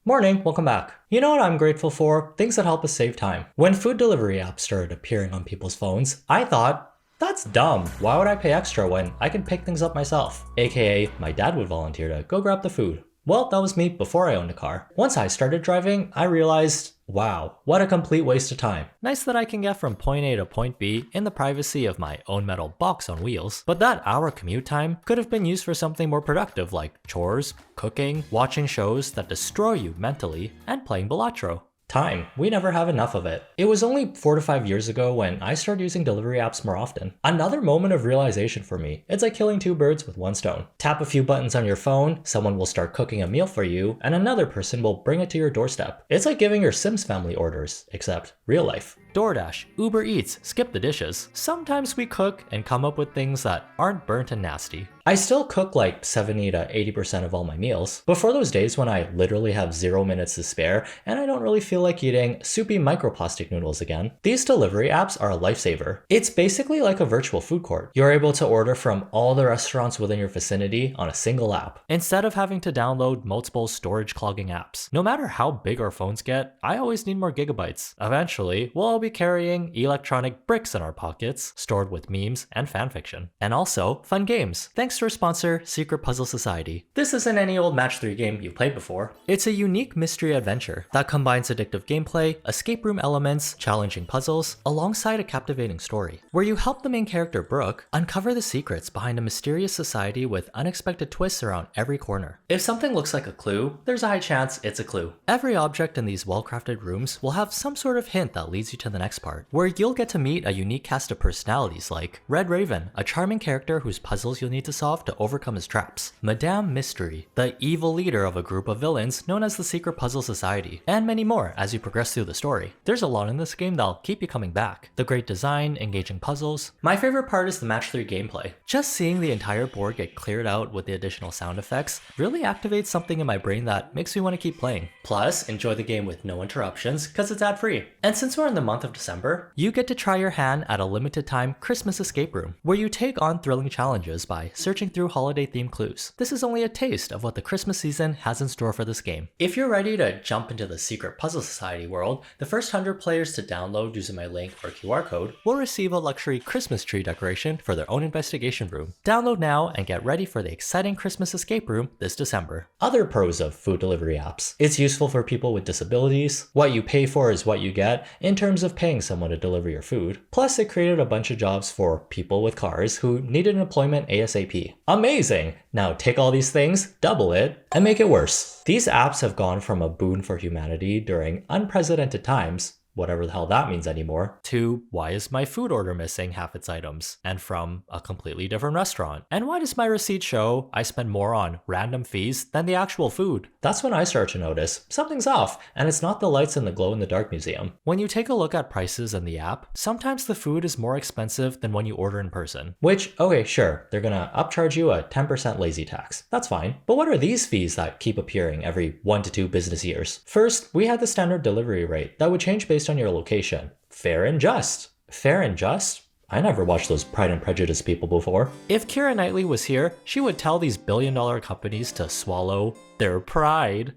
Morning, welcome back. You know what I'm grateful for? Things that help us save time. When food delivery apps started appearing on people's phones, I thought, that's dumb. Why would I pay extra when I can pick things up myself? AKA, my dad would volunteer to go grab the food. Well, that was me before I owned a car. Once I started driving, I realized, wow, what a complete waste of time. Nice that I can get from point A to point B in the privacy of my own metal box on wheels, but that hour commute time could have been used for something more productive like chores, cooking, watching shows that destroy you mentally, and playing Balatro. Time. We never have enough of it. It was only 4 to 5 years ago when I started using delivery apps more often. Another moment of realization for me. It's like killing two birds with one stone. Tap a few buttons on your phone, someone will start cooking a meal for you, and another person will bring it to your doorstep. It's like giving your Sims family orders, except real life. DoorDash, Uber Eats, skip the dishes. Sometimes we cook and come up with things that aren't burnt and nasty. I still cook like 70 to 80% of all my meals, but for those days when I literally have 0 minutes to spare and I don't really feel like eating soupy microplastic noodles again, these delivery apps are a lifesaver. It's basically like a virtual food court. You're able to order from all the restaurants within your vicinity on a single app, instead of having to download multiple storage clogging apps. No matter how big our phones get, I always need more gigabytes. Eventually, we'll all be carrying electronic bricks in our pockets, stored with memes and fanfiction. And also, fun games. Thanks to our sponsor, Secret Puzzle Society. This isn't any old match 3 game you've played before. It's a unique mystery adventure that combines addictive gameplay, escape room elements, challenging puzzles, alongside a captivating story, where you help the main character Brooke uncover the secrets behind a mysterious society with unexpected twists around every corner. If something looks like a clue, there's a high chance it's a clue. Every object in these well-crafted rooms will have some sort of hint that leads you to the next part, where you'll get to meet a unique cast of personalities like Red Raven, a charming character whose puzzles you'll need to solve to overcome his traps, Madame Mystery, the evil leader of a group of villains known as the Secret Puzzle Society, and many more as you progress through the story. There's a lot in this game that'll keep you coming back. The great design, engaging puzzles. My favorite part is the match 3 gameplay. Just seeing the entire board get cleared out with the additional sound effects really activates something in my brain that makes me want to keep playing. Plus, enjoy the game with no interruptions because it's ad-free. And since we're in the month of December, you get to try your hand at a limited time Christmas escape room, where you take on thrilling challenges by searching through holiday themed clues. This is only a taste of what the Christmas season has in store for this game. If you're ready to jump into the Secret Puzzle Society world, the first 100 players to download using my link or QR code will receive a luxury Christmas tree decoration for their own investigation room. Download now and get ready for the exciting Christmas escape room this December. Other pros of food delivery apps. It's useful for people with disabilities. What you pay for is what you get in terms of paying someone to deliver your food. Plus, it created a bunch of jobs for people with cars who needed employment ASAP. Amazing! Now take all these things, double it, and make it worse. These apps have gone from a boon for humanity during unprecedented times, whatever the hell that means anymore, to why is my food order missing half its items, and from a completely different restaurant? And why does my receipt show I spend more on random fees than the actual food? That's when I start to notice something's off, and it's not the lights in the glow-in-the-dark museum. When you take a look at prices in the app, sometimes the food is more expensive than when you order in person. Which, okay, sure, they're gonna upcharge you a 10% lazy tax. That's fine. But what are these fees that keep appearing every 1 to 2 business years? First, we had the standard delivery rate that would change based on your location. Fair and just. Fair and just? I never watched those Pride and Prejudice people before. If Keira Knightley was here, she would tell these billion-dollar companies to swallow their pride,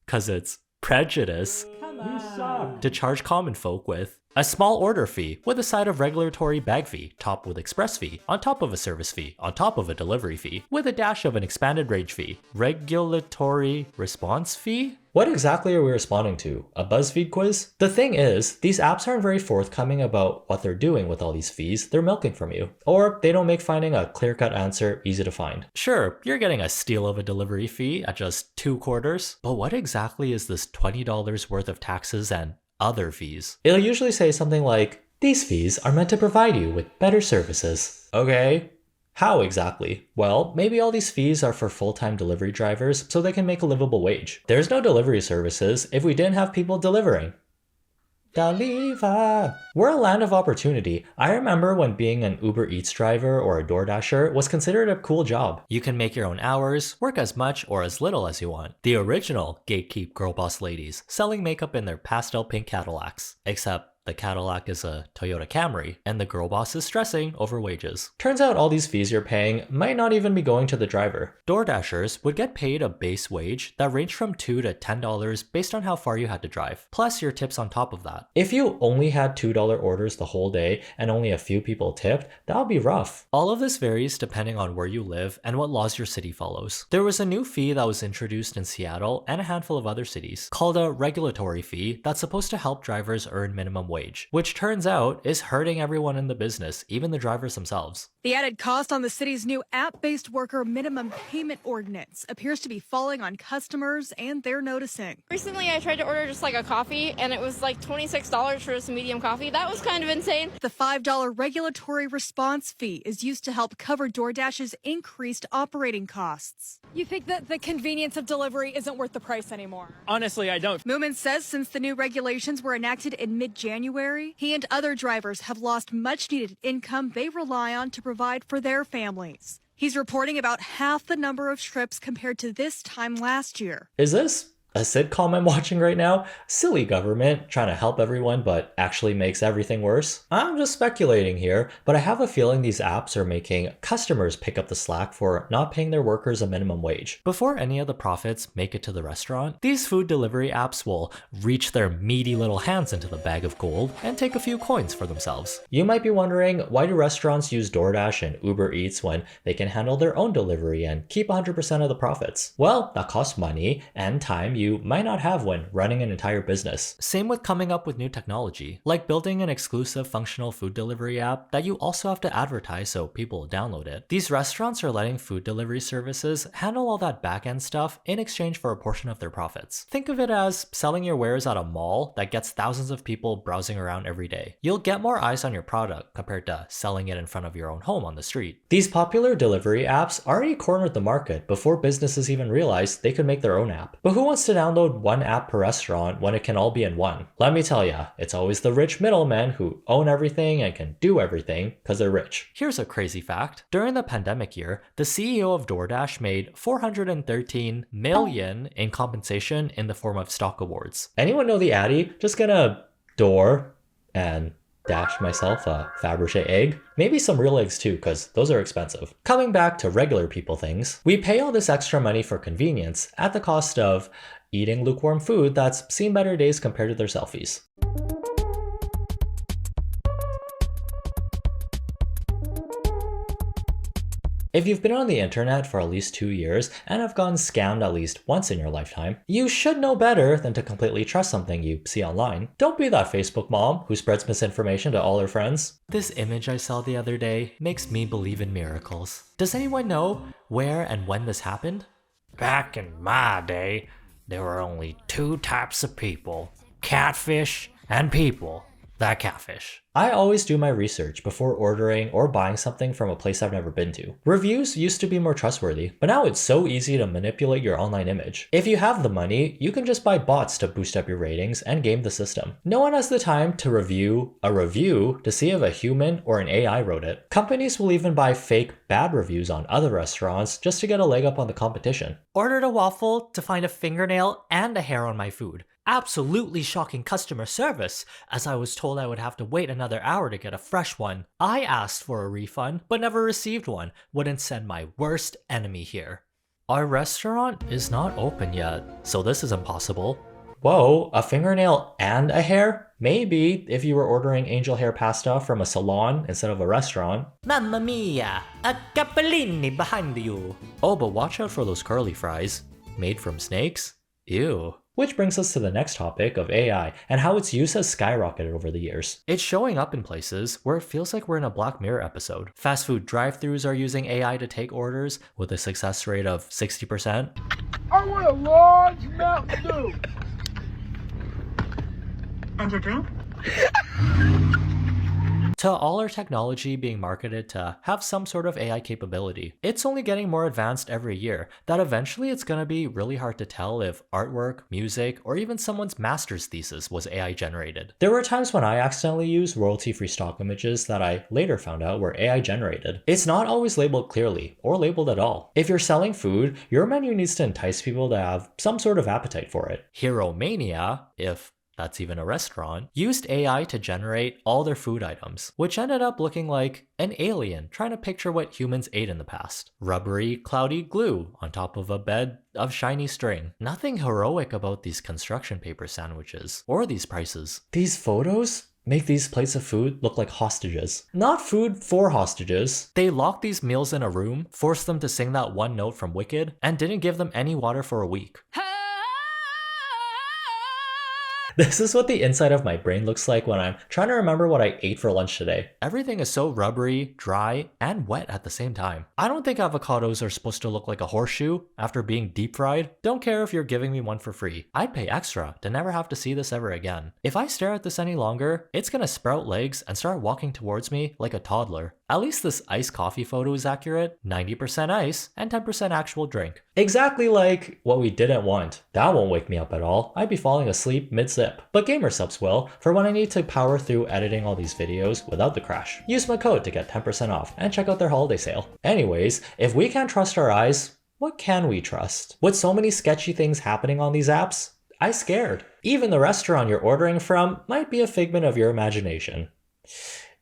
cause it's prejudice, to charge common folk with a small order fee with a side of regulatory bag fee, topped with express fee, on top of a service fee, on top of a delivery fee, with a dash of an expanded range fee. Regulatory response fee? What exactly are we responding to? A BuzzFeed quiz? The thing is, these apps aren't very forthcoming about what they're doing with all these fees they're milking from you. Or they don't make finding a clear-cut answer easy to find. Sure, you're getting a steal of a delivery fee at just 2 quarters, but what exactly is this $20 worth of taxes and other fees? It'll usually say something like, these fees are meant to provide you with better services. Okay. How exactly? Well, maybe all these fees are for full-time delivery drivers so they can make a livable wage. There's no delivery services if we didn't have people delivering. Deliva. We're a land of opportunity. I remember when being an Uber Eats driver or a DoorDasher was considered a cool job. You can make your own hours, work as much or as little as you want. The original gatekeep girl boss ladies selling makeup in their pastel pink Cadillacs. Except the Cadillac is a Toyota Camry, and the girl boss is stressing over wages. Turns out all these fees you're paying might not even be going to the driver. DoorDashers would get paid a base wage that ranged from $2 to $10 based on how far you had to drive, plus your tips on top of that. If you only had $2 orders the whole day and only a few people tipped, that would be rough. All of this varies depending on where you live and what laws your city follows. There was a new fee that was introduced in Seattle and a handful of other cities, called a regulatory fee that's supposed to help drivers earn minimum wage, which turns out is hurting everyone in the business, even the drivers themselves. The added cost on the city's new app-based worker minimum payment ordinance appears to be falling on customers, and they're noticing. Recently, I tried to order just like a coffee, and it was like $26 for just a medium coffee. That was kind of insane. The $5 regulatory response fee is used to help cover DoorDash's increased operating costs. You think that the convenience of delivery isn't worth the price anymore? Honestly, I don't. Moomin says since the new regulations were enacted in mid-January, he and other drivers have lost much-needed income they rely on to provide for their families. He's reporting about half the number of trips compared to this time last year. Is this a sitcom I'm watching right now? Silly government trying to help everyone but actually makes everything worse? I'm just speculating here, but I have a feeling these apps are making customers pick up the slack for not paying their workers a minimum wage. Before any of the profits make it to the restaurant, these food delivery apps will reach their meaty little hands into the bag of gold and take a few coins for themselves. You might be wondering, why do restaurants use DoorDash and Uber Eats when they can handle their own delivery and keep 100% of the profits? Well, that costs money and time you might not have when running an entire business. Same with coming up with new technology, like building an exclusive functional food delivery app that you also have to advertise so people will download it. These restaurants are letting food delivery services handle all that back-end stuff in exchange for a portion of their profits. Think of it as selling your wares at a mall that gets thousands of people browsing around every day. You'll get more eyes on your product compared to selling it in front of your own home on the street. These popular delivery apps already cornered the market before businesses even realized they could make their own app. But who wants to download one app per restaurant when it can all be in one? Let me tell ya, it's always the rich middlemen who own everything and can do everything because they're rich. Here's a crazy fact. During the pandemic year, the CEO of DoorDash made $413 million in compensation in the form of stock awards. Anyone know the Addy? Just gonna door and dash myself a Fabergé egg. Maybe some real eggs too, because those are expensive. Coming back to regular people things, we pay all this extra money for convenience at the cost of eating lukewarm food that's seen better days compared to their selfies. If you've been on the internet for at least 2 years and have gotten scammed at least once in your lifetime, you should know better than to completely trust something you see online. Don't be that Facebook mom who spreads misinformation to all her friends. This image I saw the other day makes me believe in miracles. Does anyone know where and when this happened? Back in my day, there were only 2 types of people: catfish and people that catfish. I always do my research before ordering or buying something from a place I've never been to. Reviews used to be more trustworthy, but now it's so easy to manipulate your online image. If you have the money, you can just buy bots to boost up your ratings and game the system. No one has the time to review a review to see if a human or an AI wrote it. Companies will even buy fake bad reviews on other restaurants just to get a leg up on the competition. Ordered a waffle to find a fingernail and a hair on my food. Absolutely shocking customer service, as I was told I would have to wait another hour to get a fresh one. I asked for a refund, but never received one. Wouldn't send my worst enemy here. Our restaurant is not open yet, so this is impossible. Whoa, a fingernail and a hair? Maybe if you were ordering angel hair pasta from a salon instead of a restaurant. Mamma mia, a capellini behind you. Oh, but watch out for those curly fries. Made from snakes? Ew. Which brings us to the next topic of AI and how its use has skyrocketed over the years. It's showing up in places where it feels like we're in a Black Mirror episode. Fast food drive-thrus are using AI to take orders with a success rate of 60%. I want a large Mountain Dew. And your drink? To all our technology being marketed to have some sort of AI capability. It's only getting more advanced every year, that eventually it's gonna be really hard to tell if artwork, music, or even someone's master's thesis was AI generated. There were times when I accidentally used royalty-free stock images that I later found out were AI generated. It's not always labeled clearly, or labeled at all. If you're selling food, your menu needs to entice people to have some sort of appetite for it. Hero mania, if that's even a restaurant, used AI to generate all their food items, which ended up looking like an alien trying to picture what humans ate in the past. Rubbery, cloudy glue on top of a bed of shiny string. Nothing heroic about these construction paper sandwiches or these prices. These photos make these plates of food look like hostages. Not food for hostages. They locked these meals in a room, forced them to sing that one note from Wicked, and didn't give them any water for a week. This is what the inside of my brain looks like when I'm trying to remember what I ate for lunch today. Everything is so rubbery, dry, and wet at the same time. I don't think avocados are supposed to look like a horseshoe after being deep fried. Don't care if you're giving me one for free. I'd pay extra to never have to see this ever again. If I stare at this any longer, it's gonna sprout legs and start walking towards me like a toddler. At least this iced coffee photo is accurate. 90% ice and 10% actual drink. Exactly like what we didn't want. That won't wake me up at all. I'd be falling asleep mid-sip. But gamer subs will, for when I need to power through editing all these videos without the crash. Use my code to get 10% off and check out their holiday sale. Anyways, if we can't trust our eyes, what can we trust? With so many sketchy things happening on these apps, I'm scared. Even the restaurant you're ordering from might be a figment of your imagination.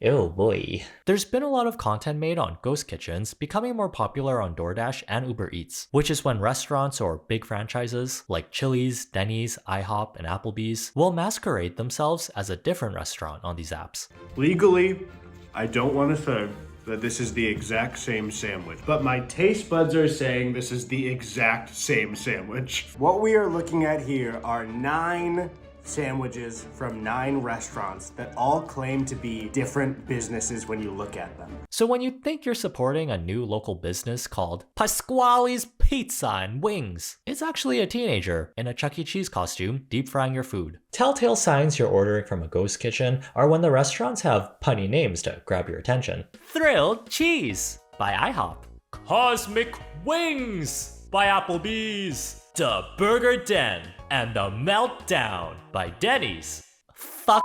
Oh boy. There's been a lot of content made on ghost kitchens becoming more popular on DoorDash and Uber Eats, which is when restaurants or big franchises like Chili's, Denny's, IHOP, and Applebee's will masquerade themselves as a different restaurant on these apps. Legally, I don't want to say that this is the exact same sandwich, but my taste buds are saying this is the exact same sandwich. What we are looking at here are 9 sandwiches from 9 restaurants that all claim to be different businesses when you look at them. So when you think you're supporting a new local business called Pasquale's Pizza and Wings, it's actually a teenager in a Chuck E. Cheese costume deep frying your food. Telltale signs you're ordering from a ghost kitchen are when the restaurants have punny names to grab your attention. Thrilled Cheese by IHOP. Cosmic Wings by Applebee's. The Burger Den and the Meltdown by Denny's. Fuck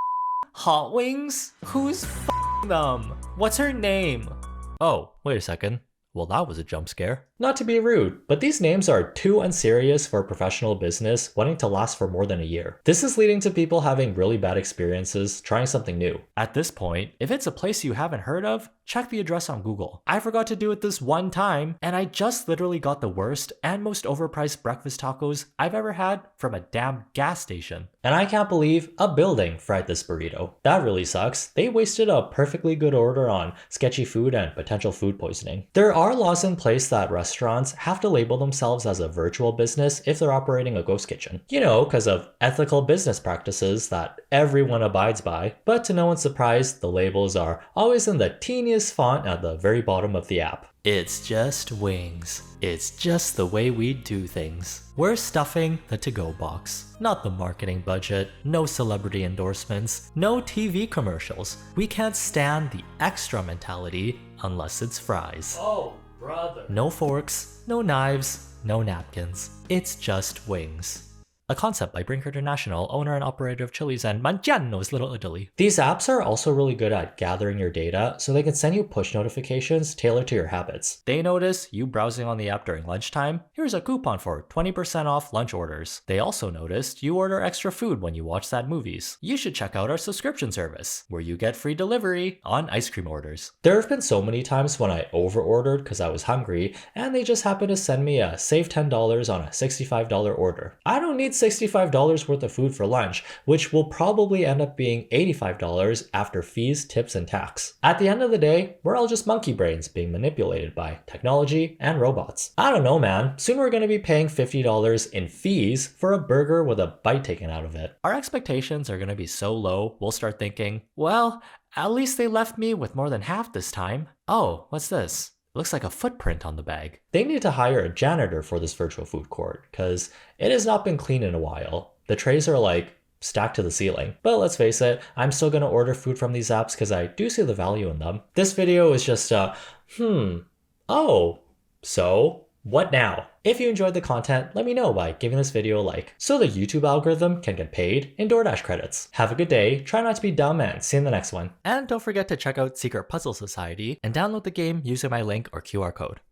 Hot Wings? Who's them? What's her name? Oh, wait a second. Well, that was a jump scare. Not to be rude, but these names are too unserious for a professional business wanting to last for more than a year. This is leading to people having really bad experiences trying something new. At this point, if it's a place you haven't heard of, check the address on Google. I forgot to do it this one time, and I just literally got the worst and most overpriced breakfast tacos I've ever had from a damn gas station. And I can't believe a building fried this burrito. That really sucks. They wasted a perfectly good order on sketchy food and potential food poisoning. There are laws in place that restaurants have to label themselves as a virtual business if they're operating a ghost kitchen. You know, because of ethical business practices that everyone abides by. But to no one's surprise, the labels are always in the teeniest font at the very bottom of the app. It's just wings. It's just the way we do things. We're stuffing the to-go box, not the marketing budget, no celebrity endorsements, no TV commercials. We can't stand the extra mentality unless it's fries. Oh, brother. No forks, no knives, no napkins. It's just wings. A concept by Brinker International, owner and operator of Chili's and Mangiano's Little Italy. These apps are also really good at gathering your data so they can send you push notifications tailored to your habits. They notice you browsing on the app during lunchtime. Here's a coupon for 20% off lunch orders. They also noticed you order extra food when you watch sad movies. You should check out our subscription service, where you get free delivery on ice cream orders. There have been so many times when I over-ordered because I was hungry, and they just happened to send me a save $10 on a $65 order. I don't need $65 worth of food for lunch, which will probably end up being $85 after fees, tips, and tax. At the end of the day, we're all just monkey brains being manipulated by technology and robots. I don't know, man. Soon we're going to be paying $50 in fees for a burger with a bite taken out of it. Our expectations are going to be so low, we'll start thinking, well, at least they left me with more than half this time. Oh, what's this? Looks like a footprint on the bag. They need to hire a janitor for this virtual food court, because it has not been cleaned in a while. The trays are like stacked to the ceiling. But let's face it, I'm still gonna order food from these apps because I do see the value in them. This video is just oh, so what now? If you enjoyed the content, let me know by giving this video a like, so the YouTube algorithm can get paid in DoorDash credits. Have a good day, try not to be dumb, and see you in the next one. And don't forget to check out Secret Puzzle Society and download the game using my link or QR code.